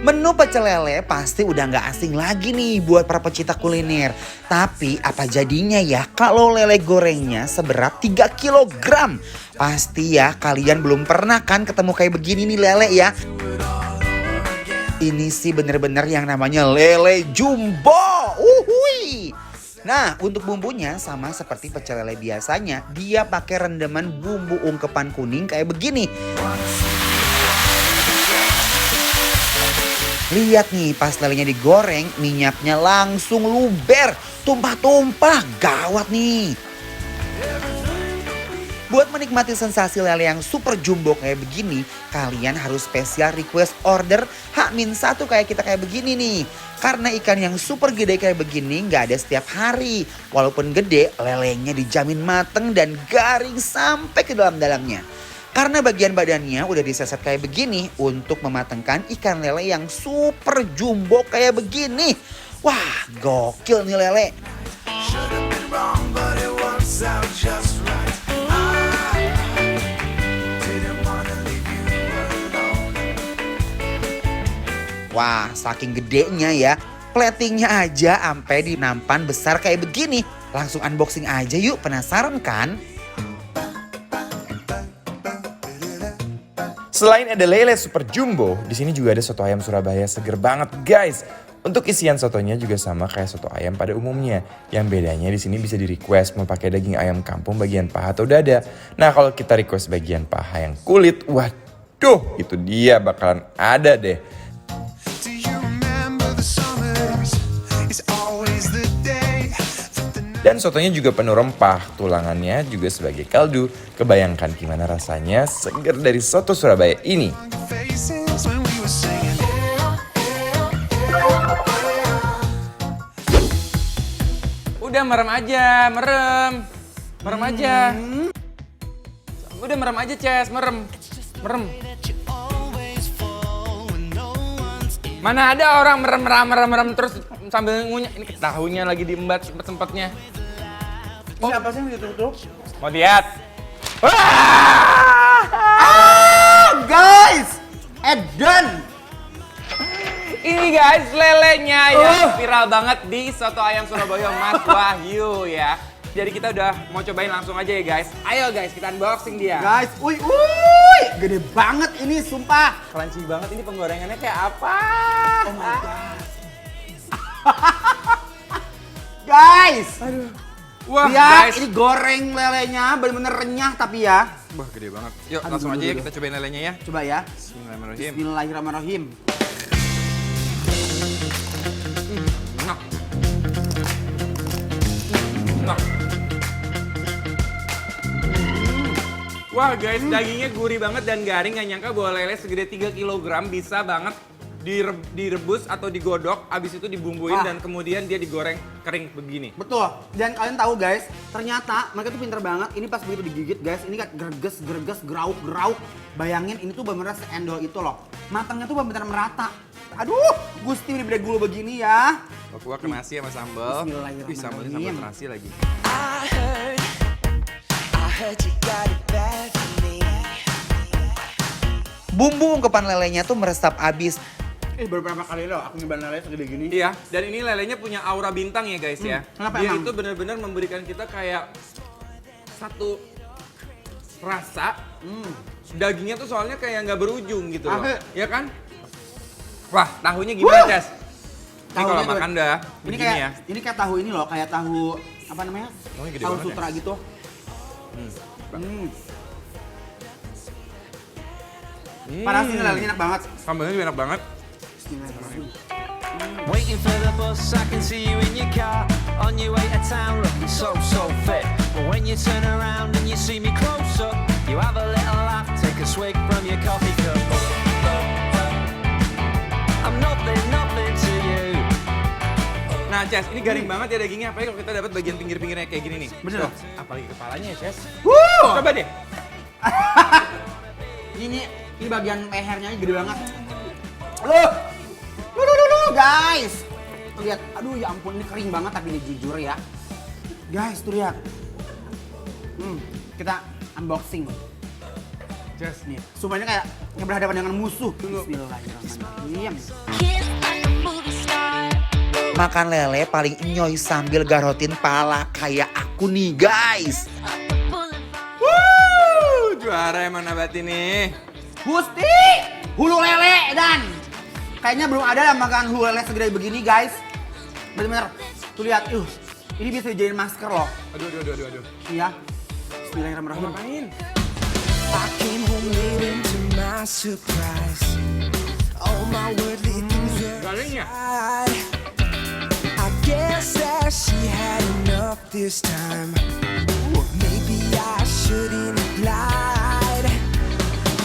Menu pecel lele pasti udah nggak asing lagi nih buat para pecinta kuliner. Tapi apa jadinya ya kalau lele gorengnya seberat 3 kilogram? Pasti ya kalian belum pernah kan ketemu kayak begini nih lele ya. Ini sih bener-bener yang namanya lele jumbo. Uhui. Nah, untuk bumbunya sama seperti pecel lele biasanya, dia pakai rendaman bumbu ungkepan kuning kayak begini. Lihat nih, pas lelenya digoreng, minyaknya langsung luber, tumpah-tumpah, gawat nih. Buat menikmati sensasi lele yang super jumbo kayak begini, kalian harus spesial request order H-1 kayak kita kayak begini nih. Karena ikan yang super gede kayak begini nggak ada setiap hari. Walaupun gede, lelenya dijamin mateng dan garing sampai ke dalam-dalamnya. Karena bagian badannya udah diseset kayak begini untuk mematangkan ikan lele yang super jumbo kayak begini. Wah, gokil nih lele. Wah, saking gedenya ya. Platingnya aja sampai di nampan besar kayak begini. Langsung unboxing aja yuk, penasaran kan? Selain ada lele super jumbo, di sini juga ada soto ayam Surabaya seger banget, guys. Untuk isian sotonya juga sama kayak soto ayam pada umumnya. Yang bedanya di sini bisa di-request mau pakai daging ayam kampung bagian paha atau dada. Nah, kalau kita request bagian paha yang kulit, waduh, itu dia bakalan ada deh. Dan sotonya juga penuh rempah, tulangannya juga sebagai kaldu. Kebayangkan gimana rasanya seger dari soto Surabaya ini. Udah merem aja, merem aja. Udah merem aja, Ces, merem. Mana ada orang merem terus sambil ngunyah. Ini tahunya lagi diembat sempet-sempetnya. Siapa sih yang ditutup? Mau lihat? Guys! Edan! Ini guys lelenya yang viral banget di soto ayam Surabaya Mas Wahyu ya. Jadi kita udah mau cobain langsung aja ya guys. Ayo guys, kita unboxing dia. Guys, uy, gede banget ini sumpah. Crunchy banget, ini penggorengannya kayak apa? Oh my god. Guys! Aduh. Wah Lihat, guys. ini goreng lelenya bener-bener renyah tapi ya. Wah gede banget. Yuk Aduh, langsung aja ya aduh. kita cobain lelenya ya. Coba ya. Bismillahirrahmanirrahim. Bismillahirrahmanirrahim. Enak. Enak. Wah guys, dagingnya gurih banget dan garing. Gak nyangka bahwa lele segede 3 kg bisa banget direbus atau digodok, abis itu dibumbuin dan kemudian dia digoreng kering begini. Betul. Dan kalian tahu guys, ternyata mereka tuh pinter banget. Ini pas begitu digigit guys, ini kan greges, grauk. Bayangin ini tuh bener-bener seendol itu loh. Matangnya tuh bener-bener merata. Aduh, Gusti udah beda gula begini ya. Gua ke nasi sama sambal. Bismillahirrahmanirrahim. Wih, sambalnya sambal terasi lagi. Bumbu ungkepan lelenya tuh meresap abis. Baru berapa kali loh aku nyobain lele segede gini. Iya, dan ini lelenya punya aura bintang ya guys ya. Kenapa Dia emang? itu benar-benar memberikan kita kayak satu rasa. Dagingnya tuh soalnya kayak nggak berujung gitu loh. Ya kan? Wah, tahunya gimana, Ces? Ini kalau Tahunya makan dah Ini begini kayak ya. ini kayak tahu ini loh, kayak tahu apa namanya? Tahunya gede Tahu banget sutra gitu. Parah sih, lelenya enak banget. Sambalnya juga enak banget. Bismillahirrahmanirrahim. Waiting for the bus, I can see you in your car on your way to town, looking so fit. But when you turn around and you see me close up, you have a little laugh, take a swig from your coffee cup. I'm nothing to you. Nah, Ces, ini garing banget ya dagingnya. Apalagi kalau kita dapat bagian pinggir-pinggirnya kayak gini nih. Bener. Tuh, apalagi kepalanya ya, Ces. Wuh! Coba deh. Ini bagian lehernya gede banget. Loh, guys. Tuh lihat, aduh ya ampun ini kering banget tapi ini jujur ya. Guys, tuh lihat. Kita unboxing. Just Nih, sumpahnya kayak berhadapan dengan musuh. Bismillahirrahmanirrahim. Kiss like a movie star. Makan lele paling enyoy sambil garotin pala kayak aku nih guys. Up the boulevard. juara emang Nabati nih. Gusti, hulu lele dan kayaknya belum ada yang makan hulu lele segede begini guys. Bener-bener, tuh lihat, ini bisa dijadiin masker loh. Aduh. Iya, Bismillahirrahmanirrahim. Ngapain? I came home late and to my surprise, all my worldly things were Galing ya? right. I guess that she had enough this time. Maybe I shouldn't have lied.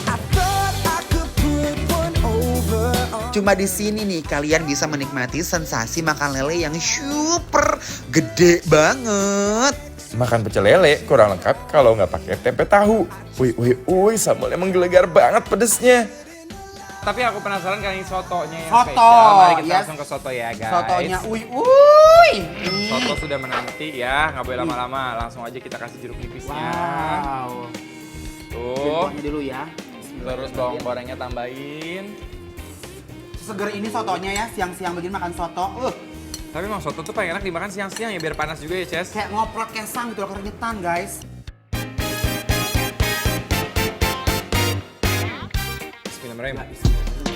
I thought I could put one over on. Cuma di sini nih kalian bisa menikmati sensasi makan lele yang super gede banget. Makan pecel lele kurang lengkap kalau nggak pakai tempe tahu. Wih, sambalnya menggelegar banget pedesnya. Tapi aku penasaran kali ini sotonya yang Soto, spesial. Mari kita yes. langsung ke soto ya guys. Sotonya, uy. Soto sudah menanti ya, nggak boleh lama-lama. Langsung aja kita kasih jeruk nipisnya. Wow. Tuh. Bawangnya dulu ya. Terus bawang gorengnya tambahin. Seger ini sotonya ya, siang-siang begini makan soto. Tapi emang soto tuh paling enak dimakan siang-siang ya biar panas juga ya, Ces. Kayak ngoprek kesang gitu loh, keringetan guys. Bismillahirrahmanirrahim.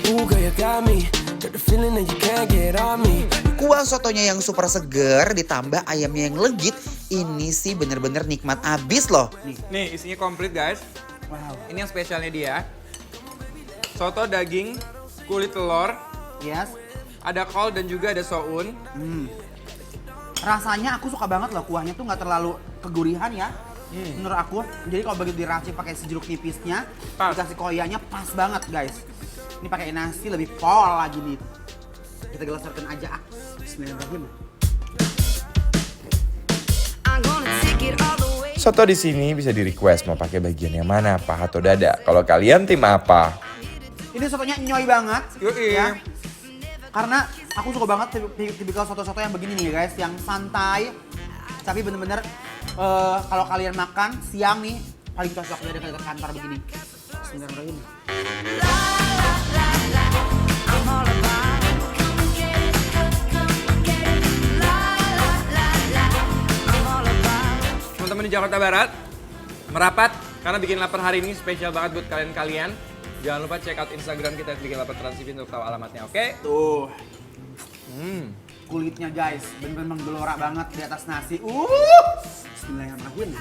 Ooh, girl, you got me. Got the feeling that you can't get on me. Kuah sotonya yang super seger ditambah ayamnya yang legit. Ini sih bener-bener nikmat abis loh. Nih isinya komplit guys. Wow. Ini yang spesialnya dia. Soto daging, kulit telur, Yes. ada kol dan juga ada soun. Rasanya aku suka banget loh, kuahnya tuh nggak terlalu kegurihan ya. Menurut aku, jadi kalau begitu diracik pakai si jeruk nipisnya, Pas. dikasih koyanya pas banget guys. Ini pakai nasi lebih pol lagi nih. Kita gelasarkan aja. Bismillahirrahmanirrahim. I'm gonna take it all the way. Soto di sini bisa di request mau pakai bagian yang mana, paha atau dada. Kalau kalian tim apa? Ini sotonya nyoy banget. Yoi. Ya. Karena aku suka banget tipikal soto-soto yang begini nih guys, yang santai. Tapi bener-bener kalau kalian makan siang nih, paling cocok ya dekat kantor begini. Bismillahirrahmanirrahim. I'm all about it. Come get it, come get it. La la la la. I'm all about it. Teman-teman di Jakarta Barat, merapat karena bikin lapar hari ini spesial banget buat kalian-kalian. Jangan lupa check out Instagram kita Bikin Lapar Trans TV untuk tahu alamatnya, oke? Tuh. Kulitnya guys, bener-bener menggelora banget di atas nasi. Bismillahirrahmanirrahim.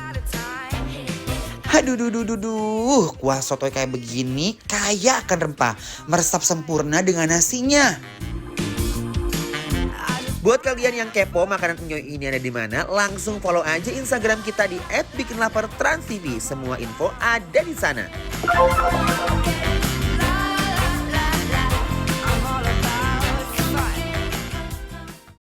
Aduh, kuah soto kayak begini kaya akan rempah. Meresap sempurna dengan nasinya. Buat kalian yang kepo makanan enyoy ini ada di mana, langsung follow aja Instagram kita di @bikinlapartransTV. Semua info ada di sana.